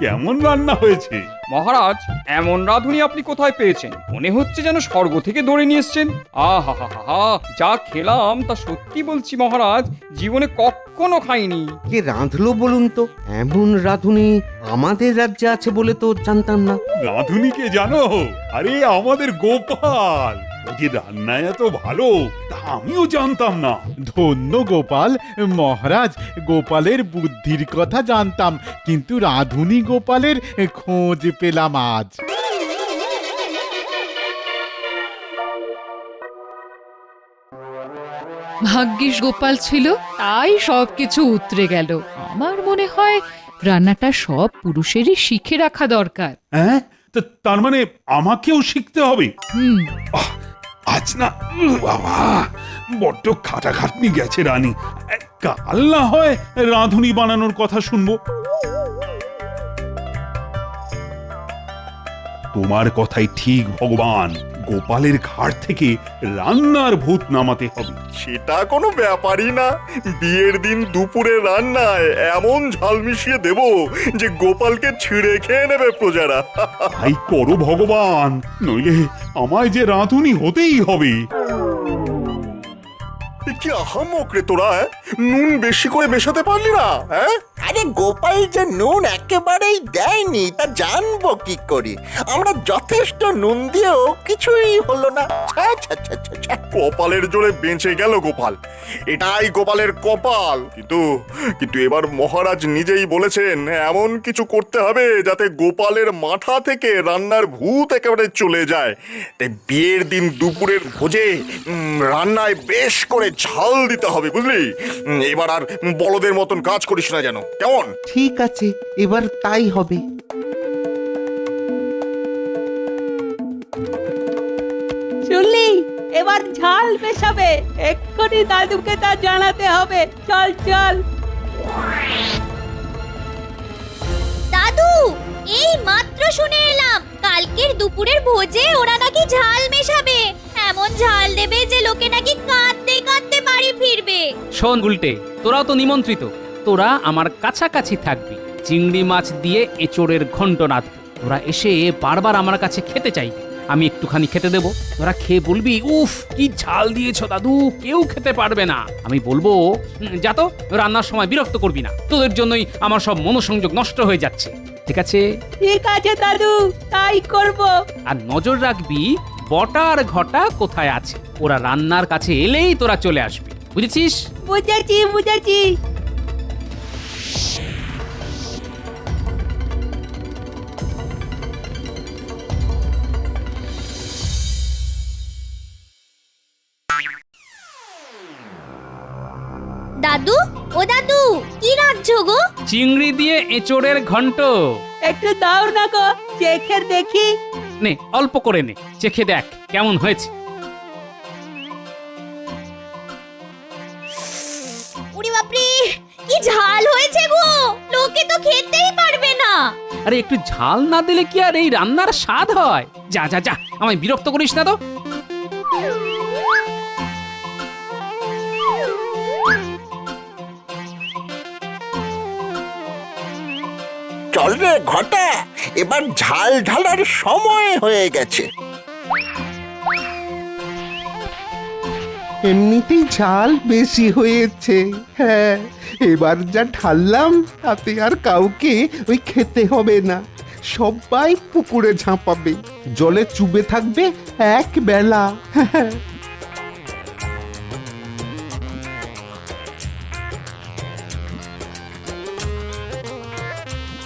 কেমন রান্না হয়েছে? মহারাজ, এমন রাঁধুনি আপনি কোথায় পেয়েছেন? মনে হচ্ছে যেন স্বর্গ থেকে দৌড়ে নিয়ে এসছেন। আহা হা হা হা, যা খেলাম তা সত্যি বলছি মহারাজ, জীবনে কখনো খাইনি। কে রাঁধলো বলুন তো? এমন রাঁধুনি আমাদের রাজ্যে আছে বলে তো জানতাম না। রাঁধুনিকে জানো? আরে আমাদের গোপাল। ও যে রান্নায় এত ভালো, তা আমিও জানতাম না। ধন্য গোপাল মহারাজ, গোপালের বুদ্ধির কথা জানতাম, কিন্তু রাঁধুনি গোপালের খোঁজ পেলাম আজ। ভাগ্যিস গোপাল ছিল, তাই সবকিছু উতরে গেল। আমার মনে হয় রান্নাটা সব পুরুষেরই শিখে রাখা দরকার। হ্যাঁ, তার মানে আমাকেও শিখতে হবে? হুম, আজ না, বাবা, বড্ড খাটাখাটনি গেছে রানী। কাল না হয় রাঁধুনি বানানোর কথা শুনবো। তোমার কথাই ঠিক ভগবান, গোপালের ঘাট থেকে রান্নার ভূত নামাতে হবে। সেটা কোনো ব্যাপারই না। বিয়ের দিন দুপুরে রান্নায় এমন ঝাল মিশিয়ে দেব যে গোপালকে ছিঁড়ে খেয়ে নেবে প্রজারা। তাই করো ভগবান, নইলে আমায় যে রাঁধুনি হতেই হবে। কি আহামক রে তোরা, নুন বেশি করে মেশাতে পারলি না? হ্যাঁ, আরে গোপাল যে নুন একেবারেই দেয়নি তা জানবো কি করে? আমরা যথেষ্ট নুন দিয়েও কিছুই হলো না। ছ্যা, ছ্যা, ছ্যা, ছ্যা, ছ্যা। কপালের জোরে বেঁচে গেল গোপাল। এটাই গোপালের কপাল। কিন্তু কিন্তু এবার মহারাজ নিজেই বলেছেন এমন কিছু করতে হবে যাতে গোপালের মাথা থেকে রান্নার ভূত একেবারে চলে যায়। তাই বিয়ের দিন দুপুরের ভোজে রান্নায় বেশ করে ঝাল দিতে হবে, বুঝলি? এবার আর বলদের মতন কাজ করিস না যেন, কেমন? ঠিক আছে, এবার তাই হবে। আবার ঝাল মেশাবে। এক্ষুনি দাদুকে তা জানাতে হবে। চল চল। দাদু, এই মাত্র শুনে এলাম কালকের দুপুরের ভোজে ওরা নাকি ঝাল মেশাবে। এমন ঝাল দেবে যে লোকে নাকি কাঁদতে কাঁদতে বাড়ি ফিরবে। শোন গুলটে, তোরাও তো নিমন্ত্রিত। তোরা আমার কাছাকাছি থাকবি, চিংড়ি মাছ দিয়ে এঁচোড়ের ঘন্ট নাদবি। তোরা এসে বারবার আমার কাছে খেতে চাইবি, আমি একটুখানি খেতে দেবো। তোরা খেয়ে বলবি, উফ কি ঝাল দিয়েছো দাদু, কেউ খেতে পারবে না। আমি বলবো, যা তো, রান্নার সময় বিরক্ত করবি না, তোদের জন্যই আমার সব মনোসংযোগ নষ্ট হয়ে যাচ্ছে। ঠিক আছে? ঠিক আছে দাদু, তাই করব। আর নজর রাখবি বটা আর ঘটা কোথায় আছে। ওরা রান্নার কাছে এলেই তোরা চলে আসবি, বুঝেছিস? বুঝেছি বুঝেছি। দাদু, ও দাদু, কি রাখছো গো? চিংড়ি দিয়ে এঁচোড়ের ঘন্ট। একটু দাও না গো, চেখে দেখি। নে, অল্প করে নে, চেখে দেখ কেমন হয়েছে। উড়ি বাপরে, কি ঝাল হয়েছে গো, লোকে তো খেতেই পারবে না। আরে একটু ঝাল না দিলে কি আর এই রান্নার স্বাদ হয়? যা যা যা, আমায় বিরক্ত করিস না তো। চল রে ঘটা, এবার ঝাল ঢালার সময় হয়ে গেছে। এমনিতেই ঝাল বেশি হয়েছে। হ্যাঁ, এবার যা ঢাললাম তাতে আর কাউকে ওই খেতে হবে না। সবাই পুকুরে ঝাঁপাবে, জলে চুবে থাকবে এক বেলা।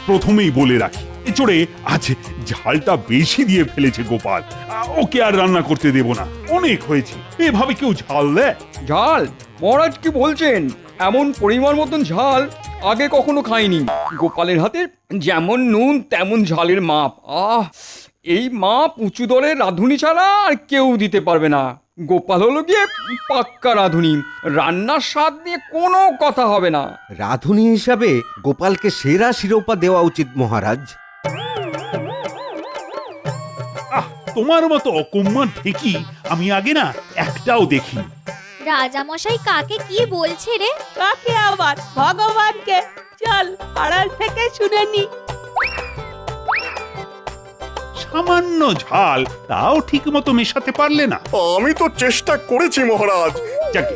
প্রথমেই বলে রাখি, এচোড়ে আজ ঝালটা বেশি দিয়ে ফেলেছে গোপাল। ওকে আর রান্না করতে দেব না, অনেক হয়েছে। এভাবে কেউ ঝাল দেয়? ঝাল? মহারাজ কি বলছেন? এমন পরিমাণ মতন ঝাল আগে কখনো খাইনি। গোপালের হাতের যেমন নুন তেমন ঝালের মাপ। এই মাপ উঁচু দরের রাঁধুনি ছাড়া আর কেউ দিতে পারবে না। গোপাল হলো গিয়ে পাক্কা রাঁধুনি, রান্নার স্বাদ নিয়ে কোনো কথা হবে না। রাঁধুনি হিসাবে গোপালকে সেরা শিরোপা দেওয়া উচিত মহারাজ। তোমার মতো অকম্মা ঢেকি আমি আগে না একটাও দেখিনি। রাজামশাই কাকে কি বলছে রে? কাকে আবার? ভগবানকে। চল আড়াল থেকে শুনে নি। সামান্য ঝাল, তাও ঠিক মতো মেশাতে পারলে না। আমি তো চেষ্টা করেছি মহারাজ। যাকে,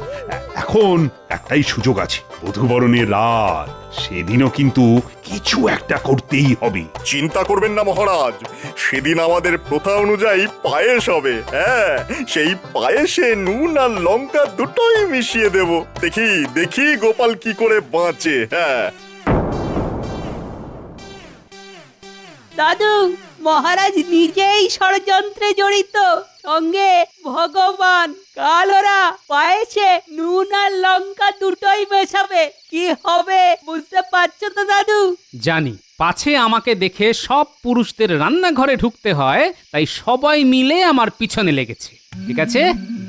এখন একটাই সুযোগ আছে, বধূবরণের রাত, সেদিনও কিন্তু কিছু একটা করতেই হবে। চিন্তা করবেন না মহারাজ, সেদিন আমাদের প্রথা অনুযায়ী পায়েস হবে। হ্যাঁ, সেই পায়েসে নুন আর লঙ্কা দুটোই মিশিয়ে দেব। দেখি দেখি গোপাল কি করে বাঁচে। হ্যাঁ দাদু, মহারাজ নিজেই ষড়যন্ত্রে জড়িত, সঙ্গে ভগবান। কাল ওরা পায়েসে নুন আর লঙ্কা দুটোই মেশাবে। কি হবে বুঝতে পারছো তো দাদু? জানি, পাছে আমাকে দেখে সব পুরুষদের রান্নাঘরে ঢুকতে হয়, তাই সবাই মিলে আমার পিছনে লেগেছে। ঠিক আছে,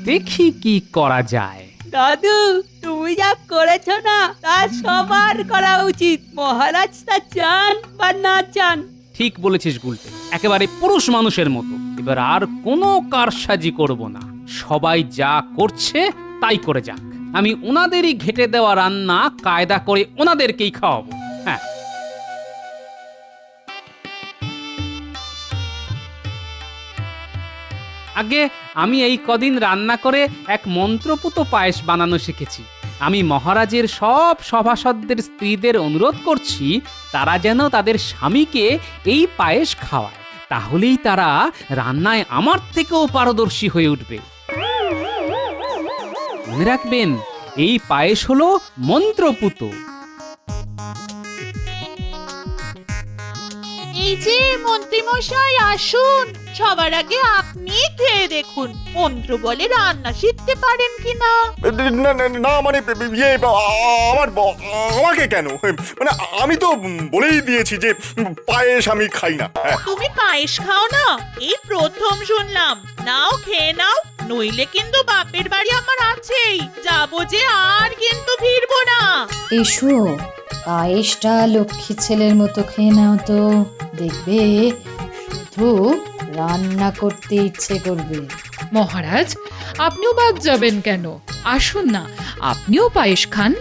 দেখি কি করা যায়। দাদু, তুমি যা করেছো না তা সবার করা উচিত, মহারাজ তা চান বা না চান। ঠিক বলেছিস গুলটে, একেবারে পুরুষ মানুষের মতো। এবার আর কোনো কারসাজি করব না, সবাই যা করছে তাই করে যাক। আমি ওনাদেরই ঘেটে দেওয়া রান্না কায়দা করে ওনাদেরকেই খাওয়াবো। হ্যাঁ, আগে আমি এই কদিন রান্না করে এক মন্ত্রপুত পায়েস বানানো শিখেছি। আমি মহারাজের সব সভাসদদের স্ত্রীদের অনুরোধ করছি, তারা যেন তাদের স্বামীকে এই পায়েস খাওয়ায়। তাহলেই তারা রান্নায় আমার থেকেও পারদর্শী হয়ে উঠবে। মনে রাখবেন, এই পায়েস হলো মন্ত্রপুত। এই যে মন্ত্রী মশাই, আসুন। সবার আগে আপনি খেয়ে দেখুন, মন্ত্র বলে রান্না শিখতে পারেন কিনা। না না না, মানে ইয়ে, আমাকে কেন? মানে আমি তো বলেই দিয়েছি যে পায়েস আমি খাই না। তুমি পায়েস খাও না? এই প্রথম শুনলাম। নাও খেয়ে নাও। নইলে কিন্তু বাপের বাড়ি আমার আছেই, যাবো যে আর কিন্তু ফিরবো না। এসো, পায়েসটা লক্ষ্মী ছেলের মতো খেয়ে নাও তো, দেখবে শুধু রান্না করতে ইচ্ছে করবে। মহারাজ, আপনিও বাদ যাবেন কেন? আসুন না, আপনিও পায়েস খান।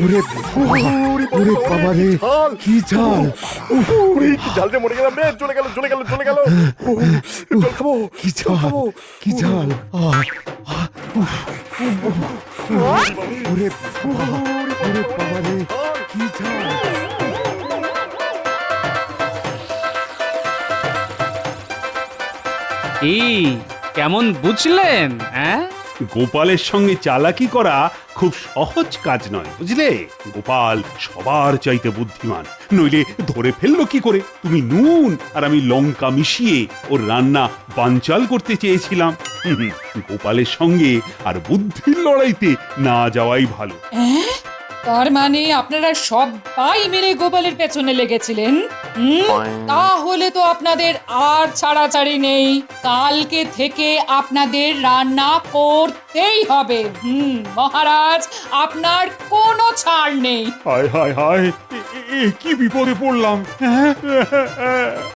ওরে ওরে বাবা রে, কি ঝাল! ওরে, কি ঝাল রে, মরে গেলাম রে, চলে গেল চলে গেল চলে গেল। জল খাবো, কি ঝাল! কি ঝাল! ওরে বাবা রে, কি ঝাল! এই কেমন বুঝলেন? হ্যাঁ, গোপালের সঙ্গে চালাকি করা খুব সহজ কাজ নয়, বুঝলে? গোপাল সবার চাইতে বুদ্ধিমান, নইলে ধরে ফেললো কি করে? তুমি নুন আর আমি লঙ্কা মিশিয়ে ওর রান্না বানচাল করতে চেয়েছিলাম। গোপালের সঙ্গে আর বুদ্ধির লড়াইতে না যাওয়াই ভালো। তার মানে আপনারা সবাই মিলে গোপালের পেছনে লেগেছিলেন? তাহলে তো আপনাদের আর ছাড়াছাড়ি নেই, কালকে থেকে আপনাদের রান্না করতেই হবে। মহারাজ, আপনার কোনো ছাড় নেই। হায় হায় হায়, কি বিপদে পড়লাম!